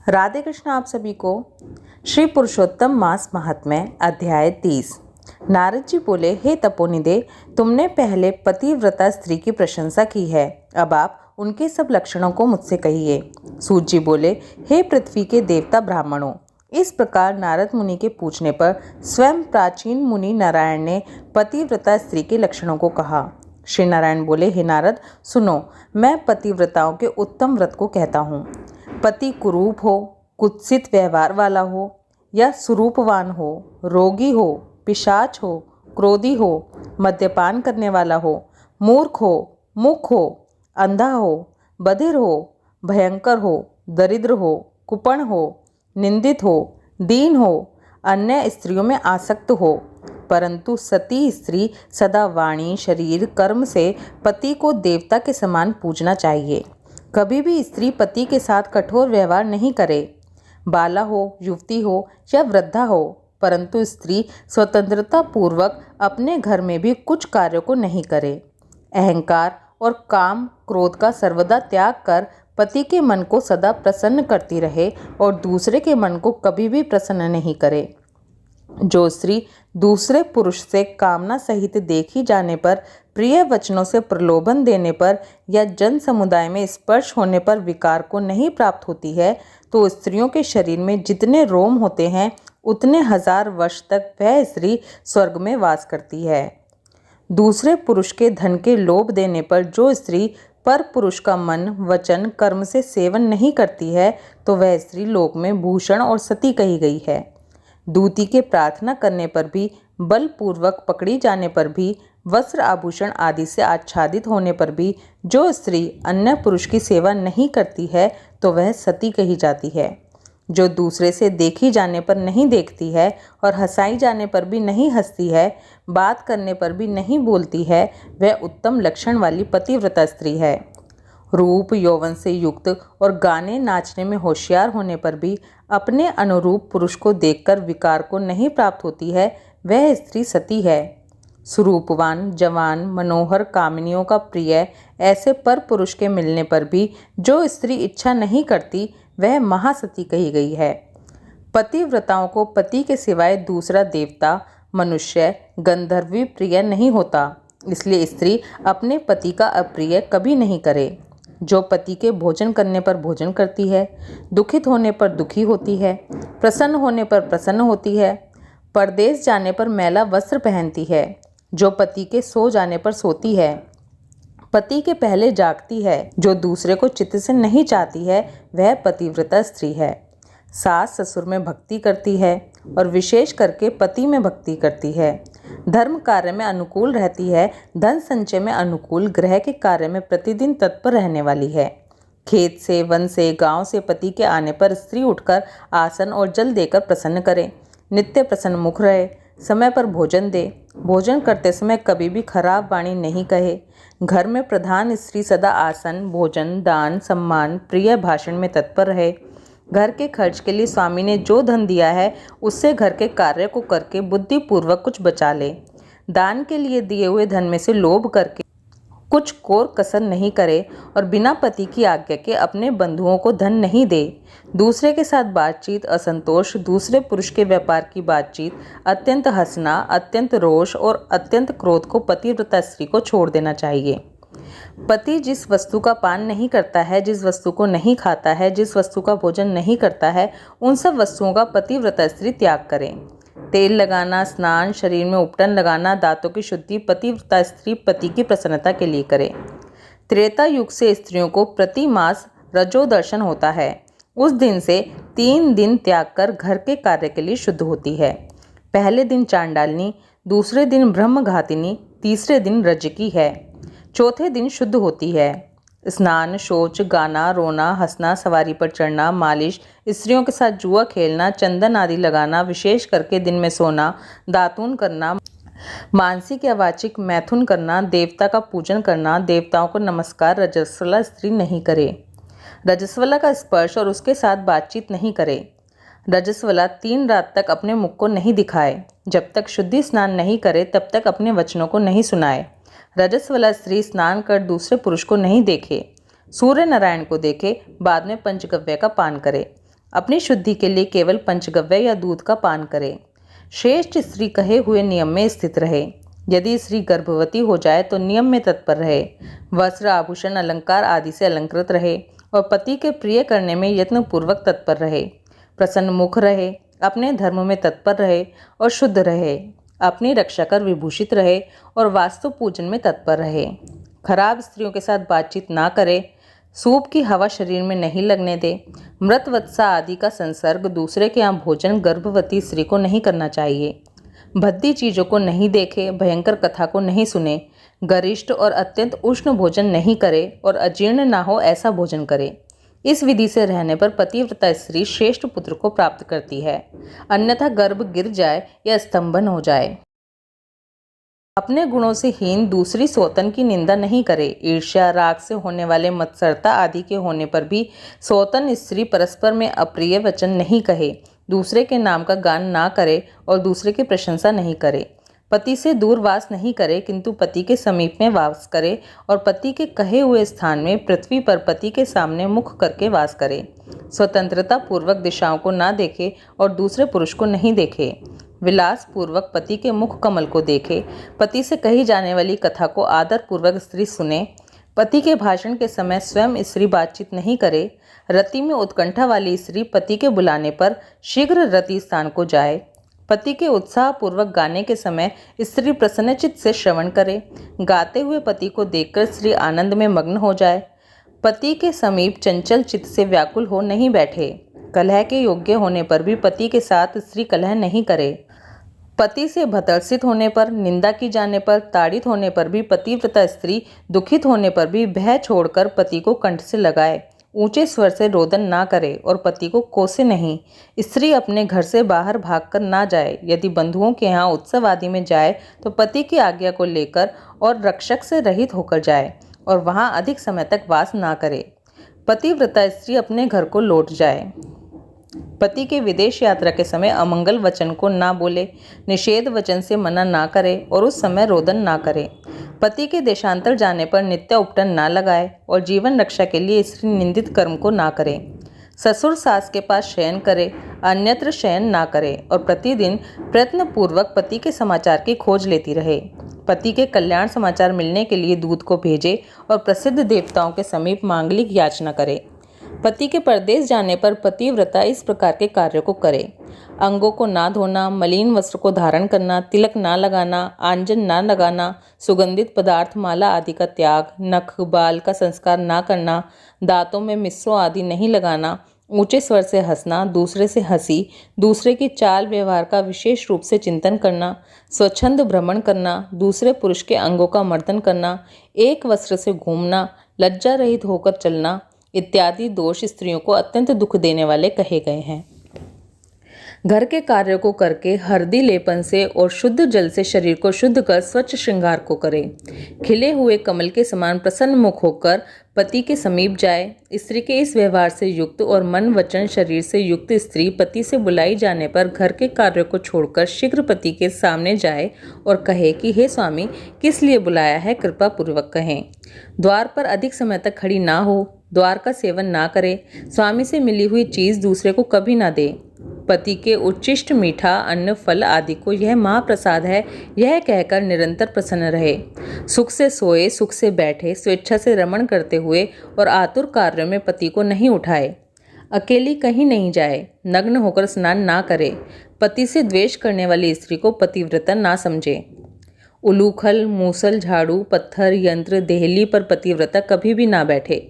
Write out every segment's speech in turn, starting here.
राधे कृष्ण। आप सभी को श्री पुरुषोत्तम मास महात्म्य अध्याय 30। नारद जी बोले, हे तपोनिधे, तुमने पहले पतिव्रता स्त्री की प्रशंसा की है, अब आप उनके सब लक्षणों को मुझसे कहिए। सूत जी बोले, हे पृथ्वी के देवता ब्राह्मणों, इस प्रकार नारद मुनि के पूछने पर स्वयं प्राचीन मुनि नारायण ने पतिव्रता स्त्री के लक्षणों को कहा। श्री नारायण बोले, हे नारद सुनो, मैं पतिव्रताओं के उत्तम व्रत को कहता हूँ। पति कुरूप हो, कुत्सित व्यवहार वाला हो या सुरूपवान हो, रोगी हो, पिशाच हो, क्रोधी हो, मद्यपान करने वाला हो, मूर्ख हो, मुख हो, अंधा हो, बधिर हो, भयंकर हो, दरिद्र हो, कुपण हो, निंदित हो, दीन हो, अन्य स्त्रियों में आसक्त हो, परंतु सती स्त्री सदा वाणी, शरीर, कर्म से पति को देवता के समान पूजना चाहिए। कभी भी स्त्री पति के साथ कठोर व्यवहार नहीं करे। बाला हो, युवती हो या वृद्धा हो, परंतु स्त्री स्वतंत्रता पूर्वक अपने घर में भी कुछ कार्यों को नहीं करे। अहंकार और काम क्रोध का सर्वदा त्याग कर पति के मन को सदा प्रसन्न करती रहे और दूसरे के मन को कभी भी प्रसन्न नहीं करे। जो स्त्री दूसरे पुरुष से कामना सहित देखी जाने पर, प्रिय वचनों से प्रलोभन देने पर या जन समुदाय में स्पर्श होने पर विकार को नहीं प्राप्त होती है, तो स्त्रियों के शरीर में जितने रोम होते हैं उतने 1000 वर्ष तक वह स्त्री स्वर्ग में वास करती है। दूसरे पुरुष के धन के लोभ देने पर जो स्त्री पर पुरुष का मन, वचन, कर्म से सेवन नहीं करती है, तो वह स्त्री लोक में भूषण और सती कही गई है। दूती के प्रार्थना करने पर भी, बलपूर्वक पकड़ी जाने पर भी, वस्त्र आभूषण आदि से आच्छादित होने पर भी जो स्त्री अन्य पुरुष की सेवा नहीं करती है, तो वह सती कही जाती है। जो दूसरे से देखी जाने पर नहीं देखती है और हंसाई जाने पर भी नहीं हंसती है, बात करने पर भी नहीं बोलती है, वह उत्तम लक्षण वाली पतिव्रता स्त्री है। रूप यौवन से युक्त और गाने नाचने में होशियार होने पर भी अपने अनुरूप पुरुष को देखकर विकार को नहीं प्राप्त होती है, वह स्त्री सती है। स्वरूपवान, जवान, मनोहर, कामिनियों का प्रिय ऐसे पर पुरुष के मिलने पर भी जो स्त्री इच्छा नहीं करती, वह महासती कही गई है। पतिव्रताओं को पति के सिवाय दूसरा देवता, मनुष्य, गंधर्व भी प्रिय नहीं होता, इसलिए स्त्री अपने पति का अप्रिय कभी नहीं करे। जो पति के भोजन करने पर भोजन करती है, दुखित होने पर दुखी होती है, प्रसन्न होने पर प्रसन्न होती है, परदेश जाने पर मैला वस्त्र पहनती है, जो पति के सो जाने पर सोती है, पति के पहले जागती है, जो दूसरे को चित्त से नहीं चाहती है, वह पतिव्रता स्त्री है। सास ससुर में भक्ति करती है और विशेष करके पति में भक्ति करती है। धर्म कार्य में अनुकूल रहती है, धन संचय में अनुकूल, गृह के कार्य में प्रतिदिन तत्पर रहने वाली है। खेत से, वन से, गांव से पति के आने पर स्त्री उठकर आसन और जल देकर प्रसन्न करे, नित्य प्रसन्न मुख रहे, समय पर भोजन दे, भोजन करते समय कभी भी खराब वाणी नहीं कहे। घर में प्रधान स्त्री सदा आसन, भोजन, दान, सम्मान, प्रिय भाषण में तत्पर रहे। घर के खर्च के लिए स्वामी ने जो धन दिया है उससे घर के कार्य को करके बुद्धिपूर्वक कुछ बचा ले। दान के लिए दिए हुए धन में से लोभ करके कुछ कोर कसर नहीं करे और बिना पति की आज्ञा के अपने बंधुओं को धन नहीं दे। दूसरे के साथ बातचीत, असंतोष, दूसरे पुरुष के व्यापार की बातचीत, अत्यंत हंसना, अत्यंत रोष और अत्यंत क्रोध को पतिव्रता स्त्री को छोड़ देना चाहिए। पति जिस वस्तु का पान नहीं करता है, जिस वस्तु को नहीं खाता है, जिस वस्तु का भोजन नहीं करता है, उन सब वस्तुओं का पतिव्रता स्त्री त्याग करे। तेल लगाना, स्नान, शरीर में उपटन लगाना, दांतों की शुद्धि पतिव्रता स्त्री पति की प्रसन्नता के लिए करे। त्रेता युग से स्त्रियों को प्रति मास रजो दर्शन होता है। उस दिन से 3 दिन त्याग कर घर के कार्य के लिए शुद्ध होती है। पहले दिन चांडालनी, दूसरे दिन ब्रह्मघातिनी, तीसरे दिन रजकी है, चौथे दिन शुद्ध होती है। स्नान, शौच, गाना, रोना, हंसना, सवारी पर चढ़ना, मालिश, स्त्रियों के साथ जुआ खेलना, चंदन आदि लगाना, विशेष करके दिन में सोना, दातून करना, मानसिक या वाचिक मैथुन करना, देवता का पूजन करना, देवताओं को नमस्कार रजस्वला स्त्री नहीं करे। रजस्वला का स्पर्श और उसके साथ बातचीत नहीं करे। रजस्वला 3 रात तक अपने मुख को नहीं दिखाए। जब तक शुद्धि स्नान नहीं करे तब तक अपने वचनों को नहीं सुनाए। रजस्वला स्त्री स्नान कर दूसरे पुरुष को नहीं देखे, सूर्य नारायण को देखे, बाद में पंचगव्य का पान करे। अपनी शुद्धि के लिए केवल पंचगव्य या दूध का पान करे। श्रेष्ठ स्त्री कहे हुए नियम में स्थित रहे। यदि स्त्री गर्भवती हो जाए तो नियम में तत्पर रहे, वस्त्र आभूषण अलंकार आदि से अलंकृत रहे और पति के प्रिय करने में यत्नपूर्वक तत्पर रहे। प्रसन्न मुख रहे, अपने धर्म में तत्पर रहे और शुद्ध रहे, अपनी रक्षा कर विभूषित रहे और वास्तु पूजन में तत्पर रहे। खराब स्त्रियों के साथ बातचीत ना करे, सूप की हवा शरीर में नहीं लगने दे। मृत वत्सा आदि का संसर्ग दूसरे के यहाँ भोजन गर्भवती स्त्री को नहीं करना चाहिए। भद्दी चीज़ों को नहीं देखे, भयंकर कथा को नहीं सुने, गरिष्ठ और अत्यंत उष्ण भोजन नहीं करे और अजीर्ण ना हो ऐसा भोजन करे। इस विधि से रहने पर पतिव्रता स्त्री श्रेष्ठ पुत्र को प्राप्त करती है, अन्यथा गर्भ गिर जाए या स्तंभन हो जाए। अपने गुणों से हीन दूसरी सौतन की निंदा नहीं करे। ईर्ष्या राग से होने वाले मत्सरता आदि के होने पर भी सौतन स्त्री परस्पर में अप्रिय वचन नहीं कहे, दूसरे के नाम का गान ना करे और दूसरे की प्रशंसा नहीं करे। पति से दूर वास नहीं करे किंतु पति के समीप में वास करे और पति के कहे हुए स्थान में पृथ्वी पर पति के सामने मुख करके वास करे। स्वतंत्रता पूर्वक दिशाओं को ना देखे और दूसरे पुरुष को नहीं देखे। विलास पूर्वक पति के मुख कमल को देखे। पति से कही जाने वाली कथा को आदर पूर्वक स्त्री सुने। पति के भाषण के समय स्वयं स्त्री बातचीत नहीं करे। रति में उत्कंठा वाली स्त्री पति के बुलाने पर शीघ्र रति स्थान को जाए। पति के उत्साह पूर्वक गाने के समय स्त्री प्रसन्नचित्त से श्रवण करे। गाते हुए पति को देखकर स्त्री आनंद में मग्न हो जाए। पति के समीप चंचल चित्त से व्याकुल हो नहीं बैठे। कलह के योग्य होने पर भी पति के साथ स्त्री कलह नहीं करे। पति से भर्त्सित होने पर, निंदा की जाने पर, ताड़ित होने पर भी पतिव्रता स्त्री दुखित होने पर भी भय छोड़कर पति को कंठ से लगाए। ऊंचे स्वर से रोदन ना करे और पति को कोसे नहीं। स्त्री अपने घर से बाहर भागकर ना जाए। यदि बंधुओं के यहाँ उत्सव आदि में जाए तो पति की आज्ञा को लेकर और रक्षक से रहित होकर जाए और वहाँ अधिक समय तक वास ना करे। पतिव्रता स्त्री अपने घर को लौट जाए। पति के विदेश यात्रा के समय अमंगल वचन को ना बोले, निषेध वचन से मना ना करे और उस समय रोदन ना करे। पति के देशांतर जाने पर नित्य उपटन ना लगाए और जीवन रक्षा के लिए स्त्री निंदित कर्म को ना करे। ससुर सास के पास शयन करे, अन्यत्र शयन ना करे और प्रतिदिन प्रयत्न पूर्वक पति के समाचार की खोज लेती रहे। पति के कल्याण समाचार मिलने के लिए दूत को भेजे और प्रसिद्ध देवताओं के समीप मांगलिक याचना करे। पति के परदेश जाने पर पतिव्रता इस प्रकार के कार्य को करे। अंगों को ना धोना, मलिन वस्त्र को धारण करना, तिलक ना लगाना, आंजन ना लगाना, सुगंधित पदार्थ माला आदि का त्याग, नख बाल का संस्कार ना करना, दांतों में मिश्रों आदि नहीं लगाना, ऊंचे स्वर से हंसना, दूसरे से हंसी, दूसरे की चाल व्यवहार का विशेष रूप से चिंतन करना, स्वच्छंद भ्रमण करना, दूसरे पुरुष के अंगों का मर्दन करना, एक वस्त्र से घूमना, लज्जा रहित होकर चलना इत्यादि दोष स्त्रियों को अत्यंत दुख देने वाले कहे गए हैं। घर के कार्यों को करके हरदी लेपन से और शुद्ध जल से शरीर को शुद्ध कर स्वच्छ श्रृंगार को करे। खिले हुए कमल के समान प्रसन्न मुख होकर पति के समीप जाए। स्त्री के इस व्यवहार से युक्त और मन वचन शरीर से युक्त स्त्री पति से बुलाई जाने पर घर के कार्यों को छोड़कर शीघ्र पति के सामने जाए और कहे कि हे स्वामी, किस लिए बुलाया है, कृपा पूर्वक कहें। द्वार पर अधिक समय तक खड़ी ना हो, द्वार का सेवन ना करे, स्वामी से मिली हुई चीज दूसरे को कभी ना दे। पति के उच्चिष्ट मीठा अन्न फल आदि को यह महाप्रसाद है यह कहकर निरंतर प्रसन्न रहे। सुख से सोए, सुख से बैठे, स्वेच्छा से रमण करते हुए और आतुर कार्यों में पति को नहीं उठाए। अकेली कहीं नहीं जाए, नग्न होकर स्नान ना करे। पति से द्वेष करने वाली स्त्री को पतिव्रता ना समझे। उलूखल, मूसल, झाड़ू, पत्थर, यंत्र, देहली पर पतिव्रता कभी भी ना बैठे।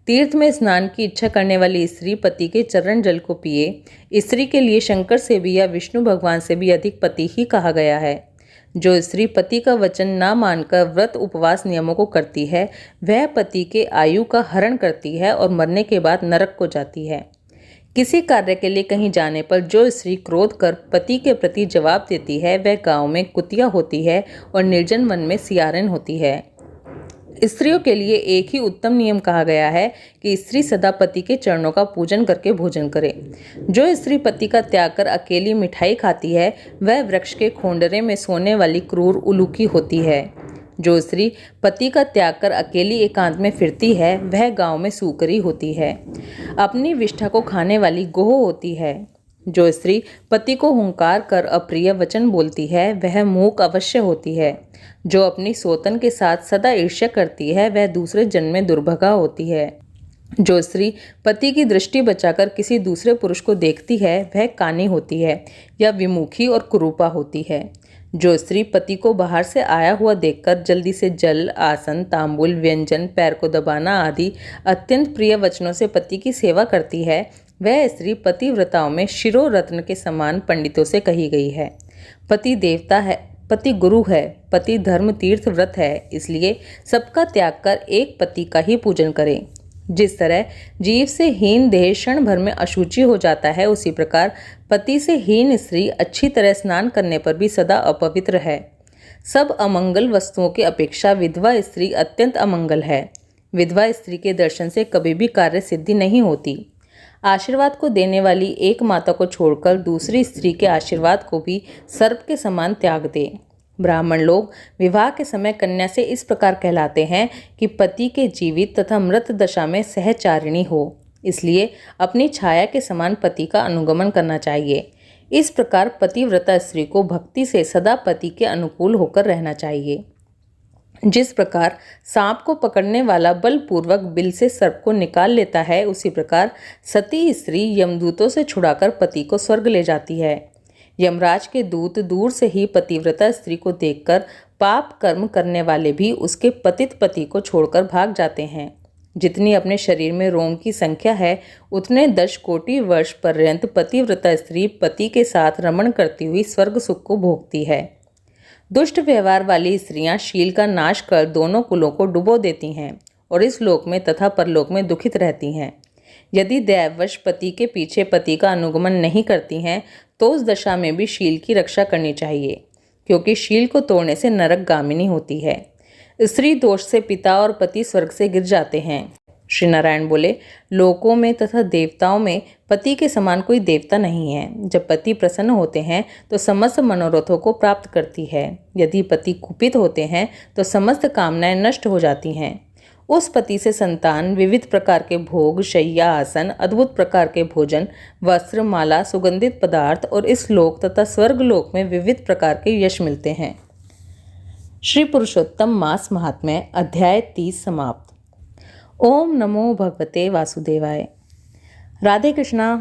तीर्थ में स्नान की इच्छा करने वाली स्त्री पति के चरण जल को पिए। स्त्री के लिए शंकर से भी या विष्णु भगवान से भी अधिक पति ही कहा गया है। जो स्त्री पति का वचन ना मानकर व्रत उपवास नियमों को करती है वह पति के आयु का हरण करती है और मरने के बाद नरक को जाती है। किसी कार्य के लिए कहीं जाने पर जो स्त्री क्रोध कर पति के प्रति जवाब देती है वह गांव में कुतिया होती है और निर्जन वन में सियारन होती है। स्त्रियों के लिए एक ही उत्तम नियम कहा गया है कि स्त्री सदा पति के चरणों का पूजन करके भोजन करे। जो स्त्री पति का त्याग कर अकेली मिठाई खाती है वह वृक्ष के खोंडरे में सोने वाली क्रूर उलूकी होती है। जो स्त्री पति का त्याग कर अकेली एकांत में फिरती है वह गांव में सूकरी होती है, अपनी विष्ठा को खाने वाली गोह होती है। जो स्त्री पति को हुंकार कर अप्रिय वचन बोलती है वह मूक अवश्य होती है। जो अपनी सोतन के साथ सदा ईर्ष्या करती है वह दूसरे जन्म में दुर्भगा होती है। जो स्त्री पति की दृष्टि बचाकर किसी दूसरे पुरुष को देखती है वह कानी होती है या विमुखी और कुरूपा होती है। जो स्त्री पति को बाहर से आया हुआ देखकर जल्दी से जल, आसन, तांबुल, व्यंजन, पैर को दबाना आदि अत्यंत प्रिय वचनों से पति की सेवा करती है वह स्त्री पतिव्रताओं में शिरो रत्न के समान पंडितों से कही गई है। पति देवता है, पति गुरु है, पति धर्म तीर्थ व्रत है, इसलिए सबका त्याग कर एक पति का ही पूजन करें। जिस तरह जीव से हीन देह क्षण भर में अशुचि हो जाता है, उसी प्रकार पति से हीन स्त्री अच्छी तरह स्नान करने पर भी सदा अपवित्र है। सब अमंगल वस्तुओं की अपेक्षा विधवा स्त्री अत्यंत अमंगल है। विधवा स्त्री के दर्शन से कभी भी कार्य सिद्धि नहीं होती। आशीर्वाद को देने वाली एक माता को छोड़कर दूसरी स्त्री के आशीर्वाद को भी सर्प के समान त्याग दे। ब्राह्मण लोग विवाह के समय कन्या से इस प्रकार कहलाते हैं कि पति के जीवित तथा मृत दशा में सहचारिणी हो, इसलिए अपनी छाया के समान पति का अनुगमन करना चाहिए। इस प्रकार पतिव्रता स्त्री को भक्ति से सदा पति के अनुकूल होकर रहना चाहिए। जिस प्रकार सांप को पकड़ने वाला बलपूर्वक बिल से सर्प को निकाल लेता है, उसी प्रकार सती स्त्री यमदूतों से छुड़ाकर पति को स्वर्ग ले जाती है। यमराज के दूत दूर से ही पतिव्रता स्त्री को देखकर पाप कर्म करने वाले भी उसके पतित पति को छोड़कर भाग जाते हैं। जितनी अपने शरीर में रोम की संख्या है उतने 10 कोटि वर्ष पर्यंत पतिव्रता स्त्री पति के साथ रमण करती हुई स्वर्ग सुख को भोगती है। दुष्ट व्यवहार वाली स्त्रियां शील का नाश कर दोनों कुलों को डुबो देती हैं और इस लोक में तथा परलोक में दुखित रहती हैं। यदि दैववश पति के पीछे पति का अनुगमन नहीं करती हैं तो उस दशा में भी शील की रक्षा करनी चाहिए, क्योंकि शील को तोड़ने से नरक गामिनी होती है। स्त्री दोष से पिता और पति स्वर्ग से गिर जाते हैं। श्री नारायण बोले, लोकों में तथा देवताओं में पति के समान कोई देवता नहीं है। जब पति प्रसन्न होते हैं तो समस्त मनोरथों को प्राप्त करती है। यदि पति कुपित होते हैं तो समस्त कामनाएं नष्ट हो जाती हैं। उस पति से संतान, विविध प्रकार के भोग, शय्या, आसन, अद्भुत प्रकार के भोजन, वस्त्र, माला, सुगंधित पदार्थ और इस लोक तथा स्वर्ग लोक में विविध प्रकार के यश मिलते हैं। श्री पुरुषोत्तम मास महात्म्य अध्याय 30 समाप्त। ओम नमो भगवते वासुदेवाय। राधे कृष्णा।